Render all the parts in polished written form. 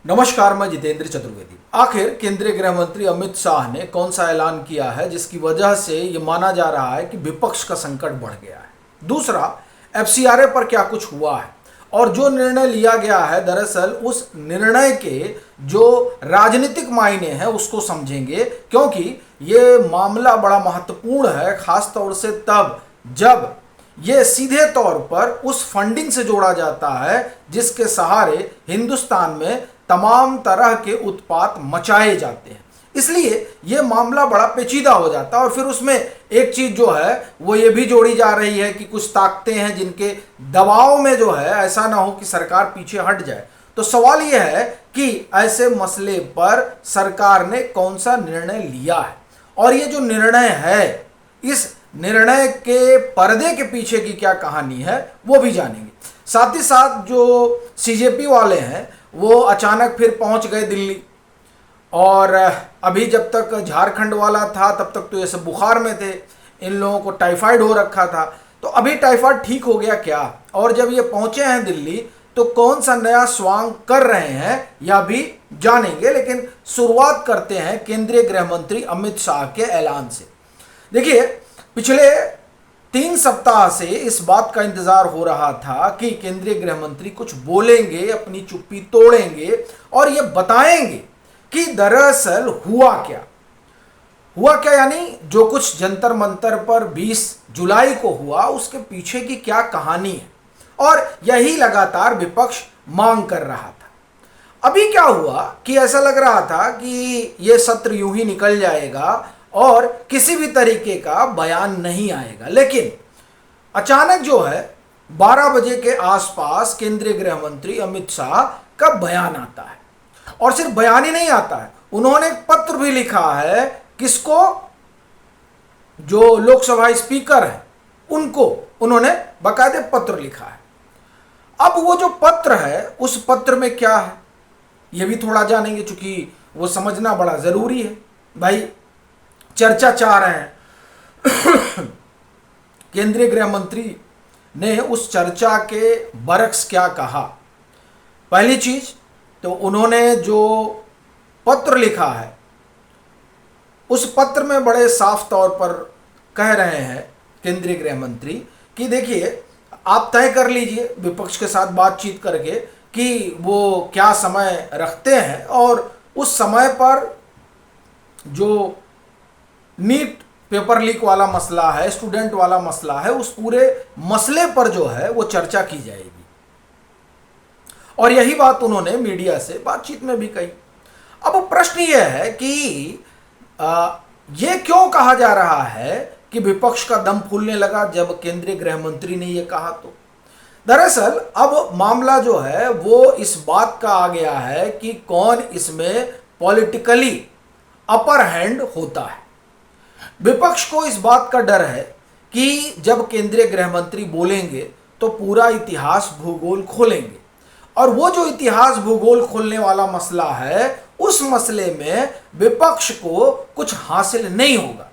नमस्कार, मैं जितेंद्र चतुर्वेदी। आखिर केंद्रीय गृह मंत्री अमित शाह ने कौन सा ऐलान किया है जिसकी वजह से ये माना जा रहा है कि विपक्ष का संकट बढ़ गया है। दूसरा, एफसीआरए पर क्या कुछ हुआ है और जो निर्णय लिया गया है, दरअसल उस निर्णय के जो राजनीतिक मायने हैं उसको समझेंगे, क्योंकि ये मामला बड़ा महत्वपूर्ण है, खास तौर से तब जब ये सीधे तौर पर उस फंडिंग से जोड़ा जाता है जिसके सहारे हिंदुस्तान में तमाम तरह के उत्पात मचाए जाते हैं। इसलिए ये मामला बड़ा पेचीदा हो जाता है। और फिर उसमें एक चीज जो है वो ये भी जोड़ी जा रही है कि कुछ ताकतें हैं जिनके दबाव में जो है ऐसा ना हो कि सरकार पीछे हट जाए। तो सवाल यह है कि ऐसे मसले पर सरकार ने कौन सा निर्णय लिया है और ये जो निर्णय है, इस निर्णय के पर्दे के पीछे की क्या कहानी है वो भी जानेंगे। साथ ही साथ जो सीजेपी वाले हैं वो अचानक फिर पहुंच गए दिल्ली, और अभी जब तक झारखंड वाला था तब तक तो ये सब बुखार में थे, इन लोगों को टाइफाइड हो रखा था। तो अभी टाइफाइड ठीक हो गया क्या, और जब ये पहुंचे हैं दिल्ली तो कौन सा नया स्वांग कर रहे हैं यह भी जानेंगे। लेकिन शुरुआत करते हैं केंद्रीय गृह मंत्री अमित शाह के ऐलान से। देखिए, पिछले 3 सप्ताह से इस बात का इंतजार हो रहा था कि केंद्रीय गृह मंत्री कुछ बोलेंगे, अपनी चुप्पी तोड़ेंगे और ये बताएंगे कि दरअसल हुआ क्या, यानी जो कुछ जंतर मंतर पर 20 जुलाई को हुआ उसके पीछे की क्या कहानी है, और यही लगातार विपक्ष मांग कर रहा था। अभी क्या हुआ कि ऐसा लग रहा था कि ये सत्र यूं ही निकल जाएगा और किसी भी तरीके का बयान नहीं आएगा, लेकिन अचानक जो है 12 बजे के आसपास केंद्रीय गृह मंत्री अमित शाह का बयान आता है। और सिर्फ बयान ही नहीं आता है, उन्होंने एक पत्र भी लिखा है। किसको? जो लोकसभा स्पीकर है उनको उन्होंने बाकायदे पत्र लिखा है। अब वो जो पत्र है उस पत्र में क्या है ये भी थोड़ा जानेंगे, चूंकि वो समझना बड़ा जरूरी है। भाई, चर्चा चाह रहे हैं केंद्रीय गृह मंत्री ने उस चर्चा के बरक्स क्या कहा। पहली चीज तो उन्होंने जो पत्र लिखा है उस पत्र में बड़े साफ तौर पर कह रहे हैं केंद्रीय गृह मंत्री कि देखिए, आप तय कर लीजिए विपक्ष के साथ बातचीत करके कि वो क्या समय रखते हैं, और उस समय पर जो नीट पेपर लीक वाला मसला है, स्टूडेंट वाला मसला है, उस पूरे मसले पर जो है वो चर्चा की जाएगी। और यही बात उन्होंने मीडिया से बातचीत में भी कही। अब प्रश्न यह है कि ये क्यों कहा जा रहा है कि विपक्ष का दम फूलने लगा जब केंद्रीय गृह मंत्री ने यह कहा। तो दरअसल अब मामला जो है वो इस बात का आ गया है कि कौन इसमें पॉलिटिकली अपर हैंड होता है। विपक्ष को इस बात का डर है कि जब केंद्रीय गृह मंत्री बोलेंगे तो पूरा इतिहास भूगोल खोलेंगे, और वो जो इतिहास भूगोल खोलने वाला मसला है उस मसले में विपक्ष को कुछ हासिल नहीं होगा।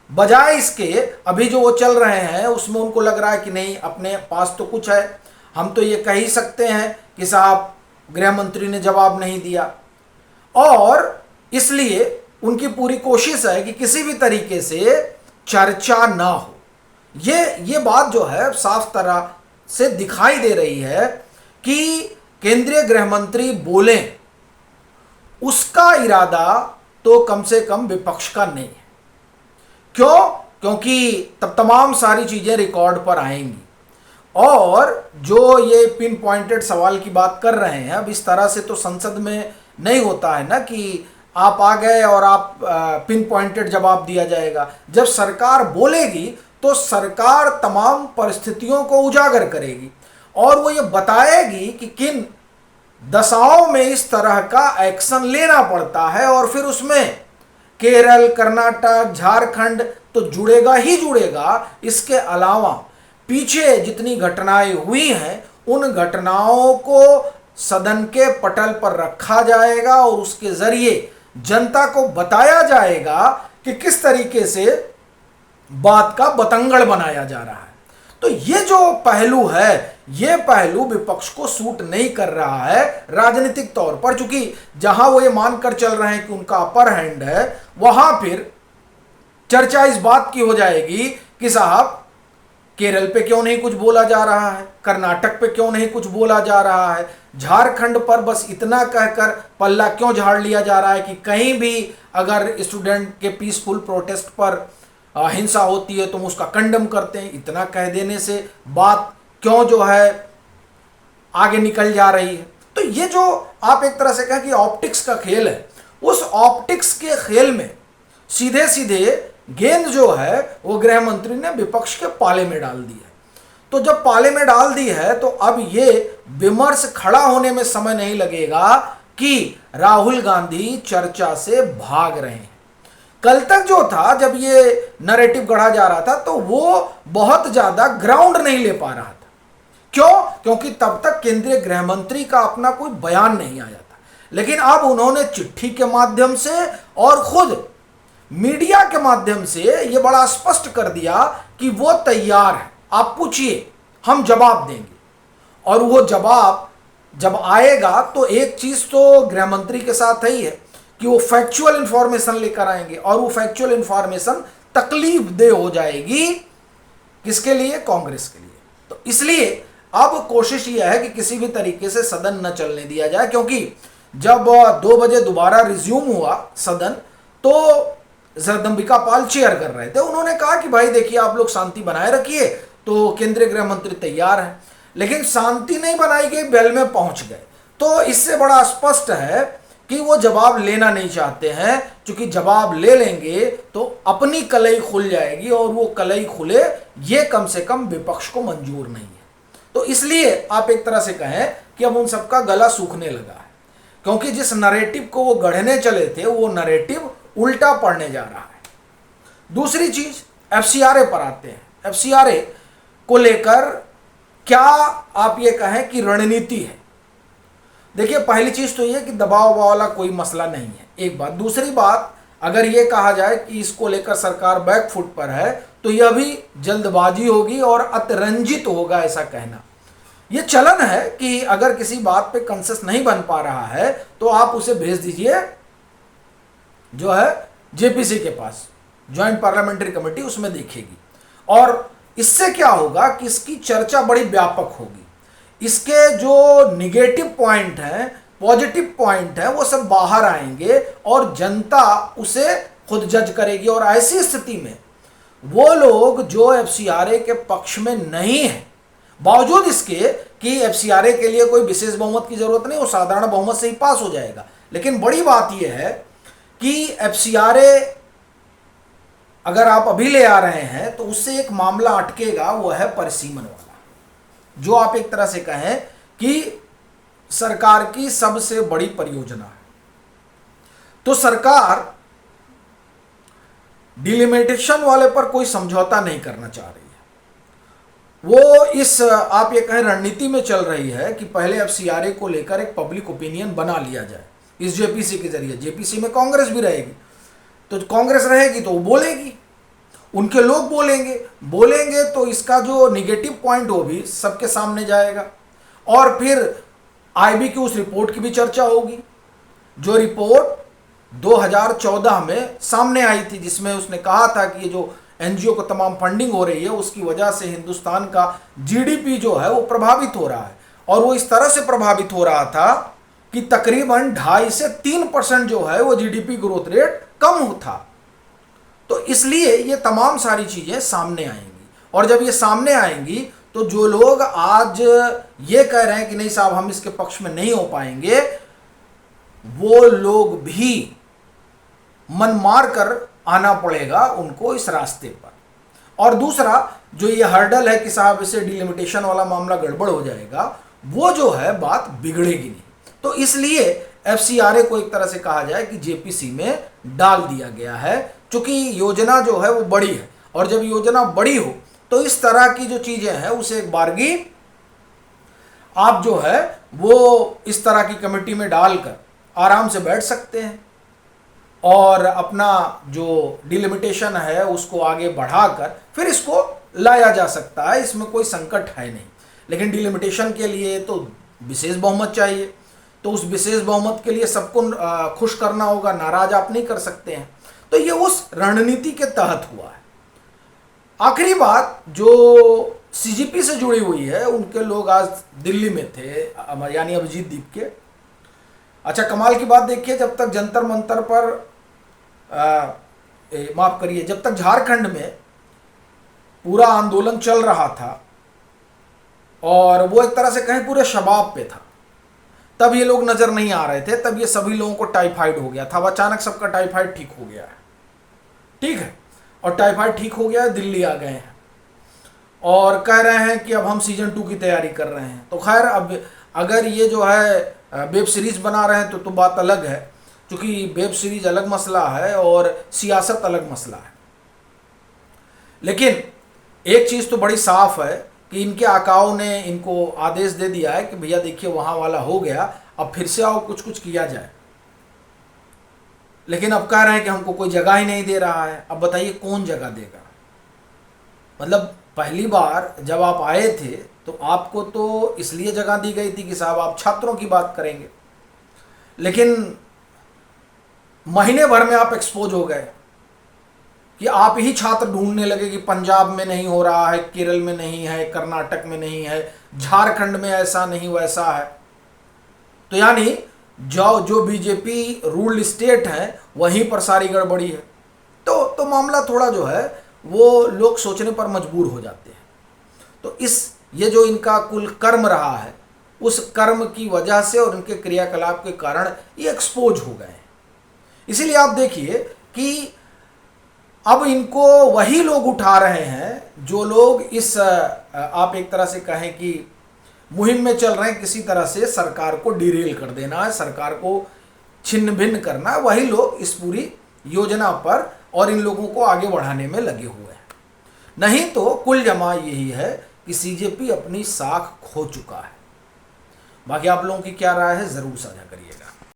बजाय इसके अभी जो वो चल रहे हैं उसमें उनको लग रहा है कि नहीं, अपने पास तो कुछ है, हम तो ये कह ही सकते हैं कि साहब गृह मंत्री ने जवाब नहीं दिया, और इसलिए उनकी पूरी कोशिश है कि किसी भी तरीके से चर्चा ना हो। ये बात जो है साफ तरह से दिखाई दे रही है कि केंद्रीय गृह मंत्री बोले उसका इरादा तो कम से कम विपक्ष का नहीं है। क्यों? क्योंकि तब तमाम सारी चीजें रिकॉर्ड पर आएंगी, और जो ये पिन पॉइंटेड सवाल की बात कर रहे हैं, अब इस तरह से तो संसद में नहीं होता है ना कि आप आ गए और आप पिन पॉइंटेड जवाब दिया जाएगा। जब सरकार बोलेगी तो सरकार तमाम परिस्थितियों को उजागर करेगी और वो ये बताएगी कि किन दशाओं में इस तरह का एक्शन लेना पड़ता है, और फिर उसमें केरल, कर्नाटक, झारखंड तो जुड़ेगा ही जुड़ेगा। इसके अलावा पीछे जितनी घटनाएं हुई हैं उन घटनाओं को सदन के पटल पर रखा जाएगा और उसके जरिए जनता को बताया जाएगा कि किस तरीके से बात का बतंगड़ बनाया जा रहा है। तो ये जो पहलू है, ये पहलू विपक्ष को सूट नहीं कर रहा है राजनीतिक तौर पर, चूंकि जहां वो ये मानकर चल रहे हैं कि उनका अपर हैंड है, वहां फिर चर्चा इस बात की हो जाएगी कि साहब केरल पे क्यों नहीं कुछ बोला जा रहा है, कर्नाटक पे क्यों नहीं कुछ बोला जा रहा है, झारखंड पर बस इतना कहकर पल्ला क्यों झाड़ लिया जा रहा है कि कहीं भी अगर स्टूडेंट के पीसफुल प्रोटेस्ट पर हिंसा होती है तो हम उसका कंडम करते हैं। इतना कह देने से बात क्यों जो है आगे निकल जा रही है। तो ये जो आप एक तरह से कहें कि ऑप्टिक्स का खेल है, उस ऑप्टिक्स के खेल में सीधे सीधे गेंद जो है वो गृह मंत्री ने विपक्ष के पाले में डाल दी है। तो जब पाले में डाल दी है तो अब ये विमर्श खड़ा होने में समय नहीं लगेगा कि राहुल गांधी चर्चा से भाग रहे हैं। कल तक जो था, जब ये नैरेटिव गढ़ा जा रहा था, तो वो बहुत ज्यादा ग्राउंड नहीं ले पा रहा था। क्यों? क्योंकि तब तक केंद्रीय गृह मंत्री का अपना कोई बयान नहीं आया था। लेकिन अब उन्होंने चिट्ठी के माध्यम से और खुद मीडिया के माध्यम से यह बड़ा स्पष्ट कर दिया कि वो तैयार है, आप पूछिए हम जवाब देंगे। और वो जवाब जब आएगा तो एक चीज तो गृह मंत्री के साथ ही है कि वो फैक्चुअल इंफॉर्मेशन लेकर आएंगे, और वो फैक्चुअल इंफॉर्मेशन तकलीफ दे हो जाएगी किसके लिए? कांग्रेस के लिए। तो इसलिए अब कोशिश यह है कि किसी भी तरीके से सदन न चलने दिया जाए, क्योंकि जब 2 बजे दोबारा रिज्यूम हुआ सदन तो जगदंबिका पाल चेयर कर रहे थे। उन्होंने कहा कि भाई देखिए, आप लोग शांति बनाए रखिए, तो केंद्रीय गृह मंत्री तैयार हैं। लेकिन शांति नहीं बनाई गई, बेल में पहुंच गए। तो इससे बड़ा स्पष्ट है कि वो जवाब लेना नहीं चाहते हैं, क्योंकि जवाब ले लेंगे तो अपनी कलई खुल जाएगी, और वो कलई खुले ये कम से कम विपक्ष को मंजूर नहीं है। तो इसलिए आप एक तरह से कहें कि अब उन सबका गला सूखने लगा है, क्योंकि जिस नैरेटिव को वो गढ़ने चले थे वो नैरेटिव उल्टा पड़ने जा रहा है। दूसरी चीज, एफसीआरए पर आते हैं। एफसीआरए को लेकर क्या आप ये कहें कि रणनीति है? देखिए, पहली चीज तो ये कि दबाव वाला कोई मसला नहीं है, एक बात। दूसरी बात, अगर ये कहा जाए कि इसको लेकर सरकार बैकफुट पर है, तो यह भी जल्दबाजी होगी और अतिरंजित होगा ऐसा कहना। ये चलन है कि अगर किसी बात पे कंसेंसस नहीं बन पा रहा है तो आप उसे भेज दीजिए जो है जेपीसी के पास, ज्वाइंट पार्लियामेंट्री कमेटी उसमें देखेगी, और इससे क्या होगा कि इसकी चर्चा बड़ी व्यापक होगी। इसके जो निगेटिव पॉइंट हैं, पॉजिटिव पॉइंट है, वो सब बाहर आएंगे और जनता उसे खुद जज करेगी। और ऐसी स्थिति में वो लोग जो एफसीआरए के पक्ष में नहीं है, बावजूद इसके कि एफसीआरए के लिए कोई विशेष बहुमत की जरूरत नहीं, वो साधारण बहुमत से ही पास हो जाएगा। लेकिन बड़ी बात यह है कि एफसीआरए अगर आप अभी ले आ रहे हैं तो उससे एक मामला अटकेगा, वो है परिसीमन वाला, जो आप एक तरह से कहें कि सरकार की सबसे बड़ी परियोजना है। तो सरकार डिलिमिटेशन वाले पर कोई समझौता नहीं करना चाह रही है। वो इस आप ये कहें रणनीति में चल रही है कि पहले एफसीआरए को लेकर एक पब्लिक ओपिनियन बना लिया जाए इस जेपीसी के जरिए। जेपीसी में कांग्रेस भी रहेगी, तो कांग्रेस रहेगी तो वो बोलेगी, उनके लोग बोलेंगे तो इसका जो निगेटिव पॉइंट वो भी सबके सामने जाएगा। और फिर आईबी की उस रिपोर्ट की भी चर्चा होगी, जो रिपोर्ट 2014 में सामने आई थी, जिसमें उसने कहा था कि ये जो एनजीओ को तमाम फंडिंग हो रही है उसकी वजह से हिंदुस्तान का जीडीपी जो है वो प्रभावित हो रहा है। और वो इस तरह से प्रभावित हो रहा था कि तकरीबन 2.5 से 3% जो है वो जीडीपी ग्रोथ रेट कम था। तो इसलिए ये तमाम सारी चीजें सामने आएंगी, और जब ये सामने आएंगी तो जो लोग आज ये कह रहे हैं कि नहीं साहब हम इसके पक्ष में नहीं हो पाएंगे, वो लोग भी मन मार कर आना पड़ेगा उनको इस रास्ते पर। और दूसरा जो ये हर्डल है कि साहब इसे डिलिमिटेशन वाला मामला गड़बड़ हो जाएगा, वो जो है बात बिगड़ेगी नहीं। तो इसलिए एफसीआरए को एक तरह से कहा जाए कि जेपीसी में डाल दिया गया है, क्योंकि योजना जो है वो बड़ी है, और जब योजना बड़ी हो तो इस तरह की जो चीजें हैं उसे एक बारगी आप जो है वो इस तरह की कमेटी में डालकर आराम से बैठ सकते हैं और अपना जो डिलिमिटेशन है उसको आगे बढ़ाकर फिर इसको लाया जा सकता है, इसमें कोई संकट है नहीं। लेकिन डिलिमिटेशन के लिए तो विशेष बहुमत चाहिए, तो उस विशेष बहुमत के लिए सबको खुश करना होगा, नाराज आप नहीं कर सकते हैं। तो ये उस रणनीति के तहत हुआ है। आखिरी बात जो सीजीपी से जुड़ी हुई है, उनके लोग आज दिल्ली में थे, यानी अभिजीत दीप के। अच्छा, कमाल की बात देखिए, जब तक जंतर मंतर पर माफ करिए, जब तक झारखंड में पूरा आंदोलन चल रहा था और वो एक तरह से कहें पूरे शबाब पे था, तब ये लोग नजर नहीं आ रहे थे। तब ये सभी लोगों को टाइफाइड हो गया था। अब अचानक सबका टाइफाइड ठीक हो गया है, ठीक है, और टाइफाइड ठीक हो गया है, दिल्ली आ गए हैं और कह रहे हैं कि अब हम सीजन 2 की तैयारी कर रहे हैं। तो खैर, अब अगर ये जो है वेब सीरीज बना रहे हैं तो बात अलग है, क्योंकि वेब सीरीज अलग मसला है और सियासत अलग मसला है। लेकिन एक चीज़ तो बड़ी साफ है कि इनके आकाओं ने इनको आदेश दे दिया है कि भैया देखिए वहाँ वाला हो गया, अब फिर से आओ, कुछ कुछ किया जाए। लेकिन अब कह रहे हैं कि हमको कोई जगह ही नहीं दे रहा है। अब बताइए कौन जगह देगा? मतलब पहली बार जब आप आए थे तो आपको तो इसलिए जगह दी गई थी कि साहब आप छात्रों की बात करेंगे, लेकिन महीने भर में आप एक्सपोज हो गए कि आप ही छात्र ढूंढने लगे कि पंजाब में नहीं हो रहा है, केरल में नहीं है, कर्नाटक में नहीं है, झारखंड में ऐसा नहीं वैसा है। तो यानी जो बीजेपी रूल्ड स्टेट है वहीं पर सारी गड़बड़ी है। तो मामला थोड़ा जो है वो लोग सोचने पर मजबूर हो जाते हैं। तो ये जो इनका कुल कर्म रहा है, उस कर्म की वजह से और इनके क्रियाकलाप के कारण ये एक्सपोज हो गए हैं। इसीलिए आप देखिए कि अब इनको वही लोग उठा रहे हैं जो लोग इस आप एक तरह से कहें कि मुहिम में चल रहे हैं, किसी तरह से सरकार को डिरेल कर देना है, सरकार को छिन्न भिन्न करना है। वही लोग इस पूरी योजना पर और इन लोगों को आगे बढ़ाने में लगे हुए हैं। नहीं तो कुल जमा यही है कि सीजेपी अपनी साख खो चुका है। बाकी आप लोगों की क्या राय है, जरूर साझा करिएगा।